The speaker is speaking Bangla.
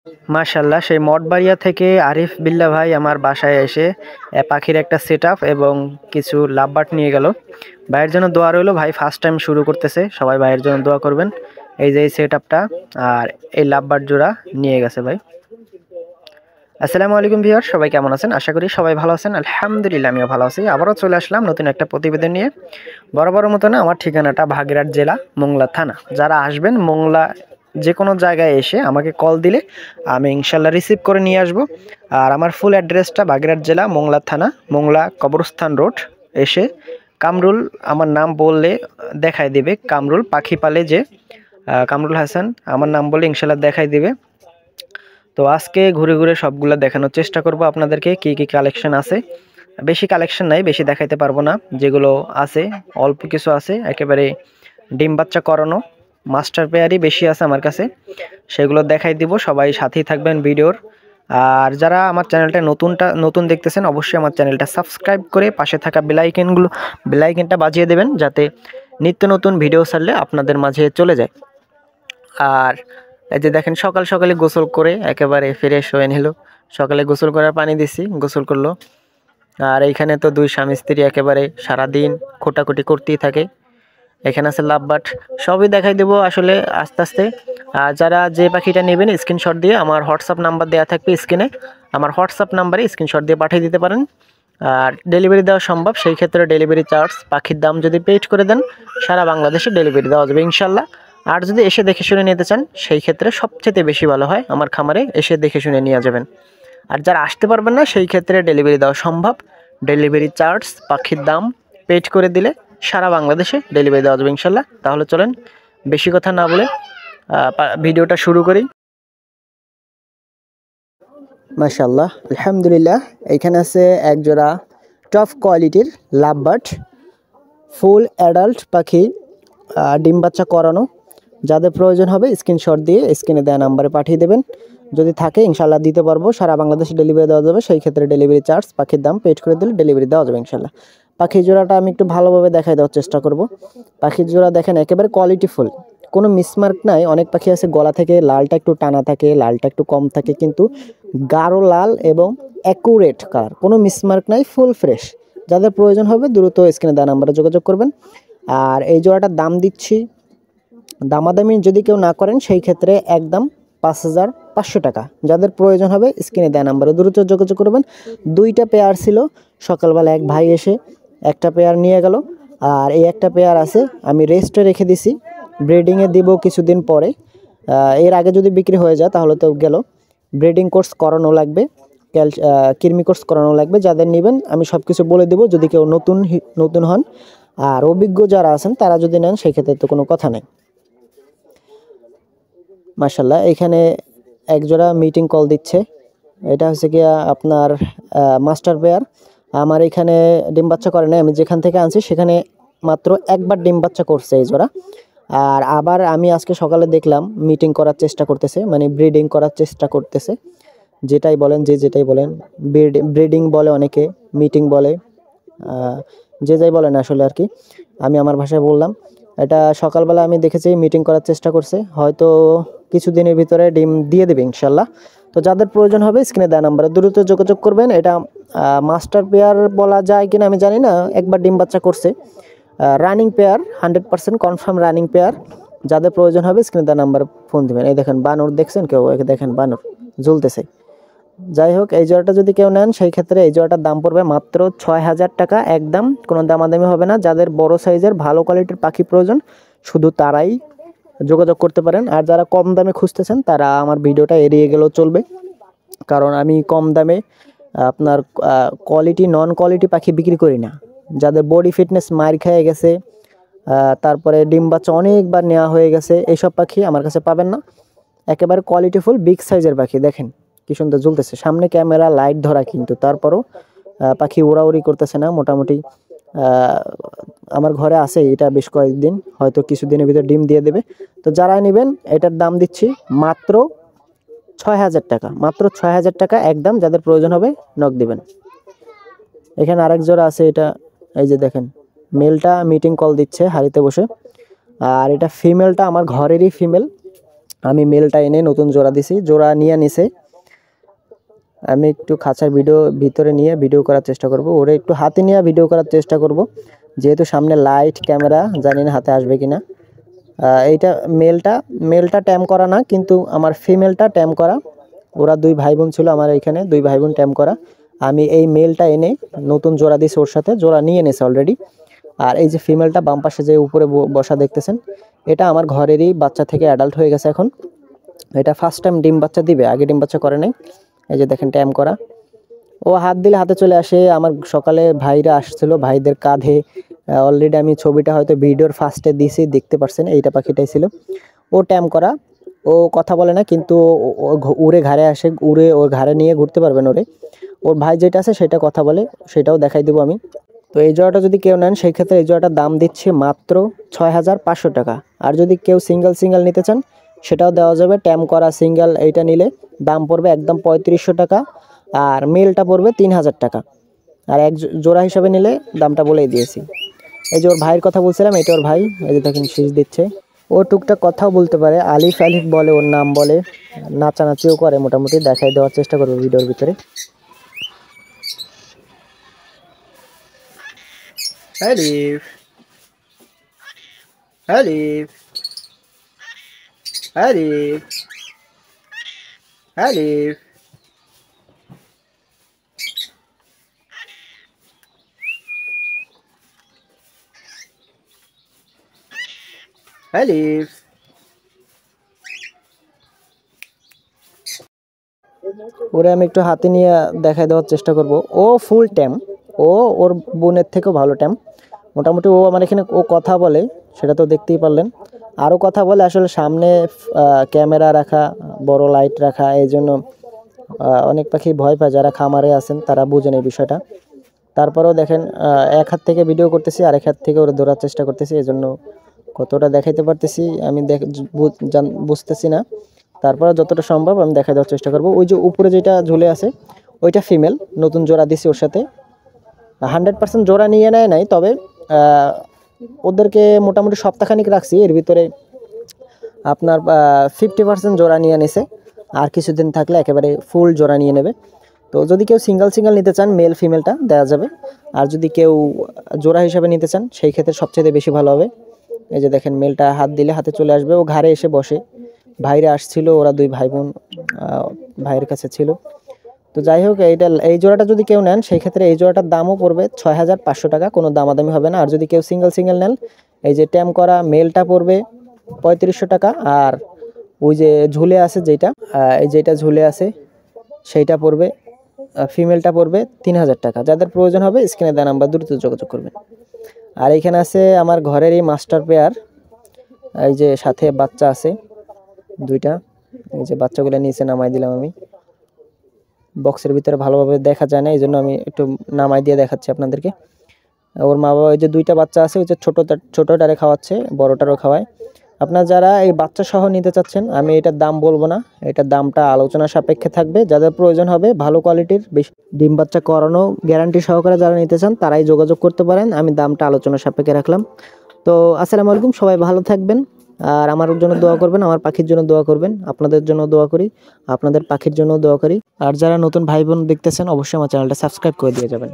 মাশাল্লাহ, সেই মঠবাড়িয়া থেকে আরিফ বিল্লাহ ভাই আমার বাসায় এসে পাখির একটা সেট আপ এবং কিছু লাভবার্ড নিয়ে গেল। ভাইয়ের জন্য দোয়া রইলো, ভাই ফার্স্ট টাইম শুরু করতেছে, সবাই ভাইয়ের জন্য দোয়া করবেন। এই যে এই সেট আপটা আর এই লাভবার্ড জোড়া নিয়ে গেছে ভাই। আসসালামু আলাইকুম ভিউয়ার, সবাই কেমন আছেন? আশা করি সবাই ভালো আছেন। আলহামদুলিল্লাহ আমিও ভালো আছি। আবারও চলে আসলাম নতুন একটা প্রতিবেদন নিয়ে। বরাবর মতো না, আমার ঠিকানাটা বাগেরহাট জেলা, মোংলা থানা। যারা আসবেন মোংলা যে কোনো জায়গায় এসে আমাকে কল দিলে আমি ইনশাল্লাহ রিসিভ করে নিয়ে আসবো। আর আমার ফুল অ্যাড্রেসটা বাগেরহাট জেলা, মোংলা থানা, মোংলা কবরস্থান রোড। এসে কামরুল আমার নাম বললে দেখাই দিবে। কামরুল পাখি পালে যে কামরুল হাসান আমার নাম বলে ইনশাল্লাহ দেখাই দিবে। তো আজকে ঘুরে ঘুরে সবগুলো দেখানোর চেষ্টা করব আপনাদেরকে, কি কি কালেকশন আছে। বেশি কালেকশন নাই, বেশি দেখাইতে পারবো না। যেগুলো আছে অল্প কিছু আছে, একেবারে ডিম বাচ্চা করানো মাস্টার পেয়ারই বেশি আছে আমার কাছে, সেগুলো দেখাই দিব। সবাই সাথেই থাকবেন ভিডিওর। আর যারা আমার চ্যানেলটা নতুন দেখতেছেন, অবশ্যই আমার চ্যানেলটা সাবস্ক্রাইব করে পাশে থাকা বেলাইকেনটা বাজিয়ে দেবেন, যাতে নিত্য নতুন ভিডিও ছাড়লে আপনাদের মাঝে চলে যায়। আর এই যে দেখেন, সকাল সকালে গোসল করে একেবারে ফ্রেশ হয়ে নিল। সকালে গোসল করার পানি দিছি, গোসল করলো। আর এইখানে তো দুই স্বামী স্ত্রী একেবারে সারাদিন খোটাখুটি করতেই থাকে। এখানে আছে লাভবার্ড, সবই দেখাই দেবো আসলে আস্তে আস্তে। আর যারা যে পাখিটা নেবেন স্ক্রিনশট দিয়ে আমার হোয়াটসঅ্যাপ নাম্বার দেওয়া থাকবে স্ক্রিনে, আমার হোয়াটসঅ্যাপ নাম্বারে স্ক্রিনশট দিয়ে পাঠিয়ে দিতে পারেন। আর ডেলিভারি দেওয়া সম্ভব, সেই ক্ষেত্রে ডেলিভারি চার্জ পাখির দাম যদি পেড করে দেন সারা বাংলাদেশে ডেলিভারি দেওয়া যাবে ইনশাল্লাহ। আর যদি এসে দেখে শুনে নিতে চান, সেই ক্ষেত্রে সবচেয়ে বেশি ভালো হয় আমার খামারে এসে দেখে শুনে নিয়ে যাবেন। আর যারা আসতে পারবেন না, সেই ক্ষেত্রে ডেলিভারি দেওয়া সম্ভব। ডেলিভারি চার্জ পাখির দাম পেড করে দিলে সারা বাংলাদেশে ডেলিভারি দেওয়া যাবে ইনশাল্লাহ। তাহলে চলেন বেশি কথা না বলে ভিডিওটা শুরু করি। মাশাআল্লাহ, আলহামদুলিল্লাহ। এখানে আছে এক জোড়া টপ কোয়ালিটির লাভবার্ড, ফুল অ্যাডাল্ট পাখি, ডিম বাচ্চা করানো। যাদের প্রয়োজন হবে স্ক্রিনশট দিয়ে স্ক্রিনে দেওয়া নাম্বারে পাঠিয়ে দেবেন। যদি থাকে ইনশাল্লাহ দিতে পারবো, সারা বাংলাদেশে ডেলিভারি দেওয়া যাবে। সেই ক্ষেত্রে ডেলিভারি চার্জ পাখির দাম পেড করে দিলে ডেলিভারি দেওয়া যাবে ইনশাল্লাহ। পাখির জোড়াটা আমি একটু ভালোভাবে দেখাই দেওয়ার চেষ্টা করব। পাখির জোড়া দেখেন একেবারে কোয়ালিটিফুল, কোনো মিসমার্ক নাই। অনেক পাখি আছে গলা থেকে লালটা একটু টানা থাকে, লালটা একটু কম থাকে, কিন্তু গাঢ় লাল এবং অ্যাকুরেট কালার, কোনো মিসমার্ক নাই, ফুল ফ্রেশ। যাদের প্রয়োজন হবে দ্রুত স্ক্রিনে দেওয়া নাম্বারে যোগাযোগ করবেন। আর এই জোড়াটার দাম দিচ্ছি, দামাদামি যদি কেউ না করেন সেই ক্ষেত্রে একদম 5,500 টাকা। যাদের প্রয়োজন হবে স্ক্রিনে দেওয়া নাম্বারে দ্রুত যোগাযোগ করবেন। দুইটা পেয়ার ছিল, সকালবেলা এক ভাই এসে একটা পেয়ার নিয়ে গেল। আর এই একটা পেয়ার আছে আমি রেস্টে রেখে দিছি, ব্রিডিংয়ে দিব কিছুদিন পরে। এর আগে যদি বিক্রি হয়ে যায় তাহলে তো গেল। ব্রিডিং কোর্স করানো লাগবে, কৃমি কোর্স করানো লাগবে। যাদের নেবেন আমি সব কিছু বলে দেবো, যদি কেউ নতুন হন। আর অভিজ্ঞ যারা আছেন তারা যদি নেন সেই ক্ষেত্রে তো কোনো কথা নেই। মাশাল্লাহ, এখানে একজোড়া মিটিং কল দিচ্ছে। এটা হচ্ছে কি আপনার মাস্টার পেয়ার। আমার এখানে ডিম বাচ্চা করে না, আমি যেখান থেকে আনছি সেখানে মাত্র একবার ডিম বাচ্চা করছে এই জোড়া। আর আবার আমি আজকে সকালে দেখলাম মিটিং করার চেষ্টা করতেছে, মানে ব্রিডিং করার চেষ্টা করতেছে। যেটাই বলেন, যেটাই বলেন, ব্রিডিং বলে অনেকে, মিটিং বলে, যে যাই বলেন আসলে আর কি। আমি আমার ভাষায় বললাম। এটা সকালবেলা আমি দেখেছি মিটিং করার চেষ্টা করছে, হয়তো কিছুদিনের ভিতরে ডিম দিয়ে দেবে ইনশাল্লাহ। তো যাদের প্রয়োজন হবে স্ক্রিনে দেওয়া নাম্বারে দ্রুত যোগাযোগ করবেন। এটা মাস্টার পেয়ার বলা যায় কিনা আমি জানি না, একবার ডিম বাচ্চা করছে। Running pair, 100% confirm running pair. যাদের প্রয়োজন হবে স্ক্রিনে দেওয়া নাম্বারে ফোন দেবেন। এই দেখেন বানর দেখছেন কেউ, একে দেখেন বানর ঝুলতেছে। যাই হোক, এই জোড়াটা যদি কেউ নেন সেই ক্ষেত্রে এই জোড়াটার দাম পড়বে মাত্র 6,000 টাকা, একদম কোনো দামাদামি হবে না। যাদের বড় সাইজের ভালো কোয়ালিটির পাখি প্রয়োজন শুধু তারাই যোগাযোগ করতে পারেন। আর যারা কম দামে খুঁজতেছেন তারা আমার ভিডিওটা এড়িয়ে গেলেও চলবে, কারণ আমি কম দামে আপনার কোয়ালিটি নন কোয়ালিটি পাখি বিক্রি করি না। যাদের বডি ফিটনেস মার খেয়ে গেছে, তারপরে ডিম বাচ্চা অনেকবার নেওয়া হয়ে গেছে, এইসব পাখি আমার কাছে পাবেন না। একেবারে কোয়ালিটিফুল বিগ সাইজের পাখি দেখেন কি সুন্দর ঝুলতেছে। সামনে ক্যামেরা লাইট ধরা, কিন্তু তারপরও পাখি উড়াউড়ি করতেছে না। মোটামুটি আমার ঘরে আছে এটা বেশ কয়েকদিন, হয়তো কিছুদিনের ভিতরে ডিম দিয়ে দেবে। তো যারা নেবেন এটার দাম দিচ্ছি মাত্র 6,000 টাকা, মাত্র 6,000 টাকা একদম। যাদের প্রয়োজন হবে নক দিবেন। এখানে আরেক জোড়া আছে, এটা এই যে দেখেন, মেলটা মিটিং কল দিচ্ছে হাড়িতে বসে। আর এটা ফিমেলটা আমার ঘরেরই ফিমেল, আমি মেলটা এনে নতুন জোড়া দিছি, জোড়া নিয়ে নিছে। আমি একটু খাঁচার ভিতরে নিয়ে ভিডিও করার চেষ্টা করব, ওরে একটু হাতে নিয়ে ভিডিও করার চেষ্টা করব, যেহেতু সামনে লাইট ক্যামেরা, জানি না হাতে আসবে কিনা। এইটা মেলটা ট্যাম করা না, কিন্তু আমার ফিমেলটা ট্যাম করা। ওরা দুই ভাই বোন ছিল আমার, এইখানে দুই ভাই বোন ট্যাম করা। আমি এই মেলটা এনে নতুন জোড়া দিয়েছি, ওর সাথে জোড়া নিয়ে নিয়েছে অলরেডি। আর এই যে ফিমেলটা বাম পাশে যে উপরে বসা দেখতেছেন, এটা আমার ঘরেরই বাচ্চা থেকে অ্যাডাল্ট হয়ে গেছে এখন। এটা ফার্স্ট টাইম ডিম বাচ্চা দিবে, আগে ডিম বাচ্চা করে নাই। এই যে দেখেন ট্যাম করা, ও হাত দিলে হাতে চলে আসে। আমার সকালে ভাইরা আসছিল, ভাইদের কাঁধে অলরেডি আমি ছবিটা হয়তো ভিডিওর ফার্স্টে দিয়েছি, দেখতে পারছেন, এইটা পাখিটাই ছিল। ও ট্যাম করা, ও কথা বলে না, কিন্তু উড়ে ঘাড়ে আসে, উড়ে ওর ঘাড়ে নিয়ে ঘুরতে পারবেন ওরে। ওর ভাই যেটা আছে সেটা কথা বলে, সেটাও দেখাই দেবো আমি। তো এই জোড়াটা যদি কেউ নেন, সেই ক্ষেত্রে এই জোড়াটার দাম দিচ্ছে মাত্র 6,500 টাকা। আর যদি কেউ সিঙ্গেল নিতে চান, সেটাও দেওয়া যাবে। ট্যাম করা সিঙ্গেল এইটা নিলে দাম পড়বে একদম 3500 টাকা, আর মেলটা পড়বে 3000 টাকা। আর এক জোড়া হিসাবে নিলে দামটা বলেই দিয়েছি। এই যে ওর ভাইয়ের কথা বলছিলাম, এটা ওর ভাই, এই যে দেখেন শীষ দিচ্ছে। ও টুকটাক কথাও বলতে পারে, আলিফ আলিফ বলে, ওর নাম বলে, নাচানাচিও করে মোটামুটি, দেখাই দেওয়ার চেষ্টা করবো ভিডিওর ভিতরে। আলিফ, আলিফ, আলিফ, আলিফ, আলিফ। ওরে আমি একটু হাতে নিয়ে দেখাই দেওয়ার চেষ্টা করব। ও ফুল ট্যাম, ও ওর বোনের থেকেও ভালো ট্যাম মোটামুটি। ও আমার এখানে ও কথা বলে, সেটা তো দেখতেই পারলেন। আরও কথা বলে, আসলে সামনে ক্যামেরা রাখা, বড় লাইট রাখা, এই জন্য অনেক পাখি ভয় পায়, যারা খামারে আছেন তারা বুঝেন এই বিষয়টা। তারপরেও দেখেন, এক হাত থেকে ভিডিও করতেছি, আরেক হাত থেকে ওরা ধরার চেষ্টা করতেছি, এই জন্য কতটা দেখাইতে পারতেছি আমি বুঝতেছি না। তারপরে যতটা সম্ভব আমি দেখা দেওয়ার চেষ্টা করব। ওই যে উপরে যেটা ঝুলে আছে, ওইটা ফিমেল, নতুন জোড়া দিছি ওর সাথে। 100% জোড়া নিয়ে নেয় নাই, তবে ওদেরকে মোটামুটি সপ্তাহখানিক রাখছি, এর ভিতরে আপনার 50% জোড়া নিয়ে নিছে। আর কিছুদিন থাকলে একেবারে ফুল জোড়া নিয়ে নেবে। তো যদি কেউ সিঙ্গেল নিতে চান, মেল ফিমেলটা দেওয়া যাবে। আর যদি কেউ জোড়া হিসাবে নিতে চান, সেই ক্ষেত্রে সবচেয়ে বেশি ভালো হবে। এই যে দেখেন, মেলটা হাত দিলে হাতে চলে আসবে, ও ঘাড়ে এসে বসে। ভাইরা আসছিল, ওরা দুই ভাই বোন ভাইয়ের কাছে ছিল। তো যাই হোক, এই জোড়াটা যদি কেউ নেন, সেই ক্ষেত্রে এই জোড়াটার দামও পড়বে 6,500 টাকা, কোনো দামাদামি হবে না। আর যদি কেউ সিঙ্গেল নেন, এই যে ট্যাম করা মেলটা পড়বে 3500 টাকা। আর ওই যে ঝুলে আছে যেটা, এই যেটা ঝুলে আছে সেইটা পড়বে, ফিমেলটা পড়বে 3000 টাকা। যাদের প্রয়োজন হবে স্ক্রিনে দেওয়া নাম্বার দ্রুত যোগাযোগ করবেন। আর এখানে আছে আমার ঘরের এই মাস্টার পেয়ার, এই যে সাথে বাচ্চা আছে দুইটা, এই যে বাচ্চাগুলো নিচে নামাই দিলাম আমি। বক্সের ভিতরে ভালোভাবে দেখা যায় না, এই জন্য আমি একটু নামাই দিয়ে দেখাচ্ছি আপনাদেরকে। ওর মা বাবা, ওই যে দুইটা বাচ্চা আছে, ওই যে ছোটোটারে খাওয়াচ্ছে, বড়টারও খাওয়ায়। আপনারা যারা এই বাচ্চা সহ নিতে চাচ্ছেন, আমি এটার দাম বলবো না, এটার দামটা আলোচনা সাপেক্ষে থাকবে। যাদের প্রয়োজন হবে ভালো কোয়ালিটির ডিম বাচ্চা করানো গ্যারান্টি সহকারে যারা নিতে চান, তারাই যোগাযোগ করতে পারেন। আমি দামটা আলোচনা সাপেক্ষে রাখলাম। তো আসসালামু আলাইকুম, সবাই ভালো থাকবেন। আর আমার জন্য দোয়া করবেন, আমার পাখির জন্য দোয়া করবেন, আপনাদের জন্য দোয়া করি, আপনাদের পাখির জন্য দোয়া করি। আর যারা নতুন ভাই বোন দেখতেছেন, অবশ্যই আমার চ্যানেলটা সাবস্ক্রাইব করে দিয়ে যাবেন।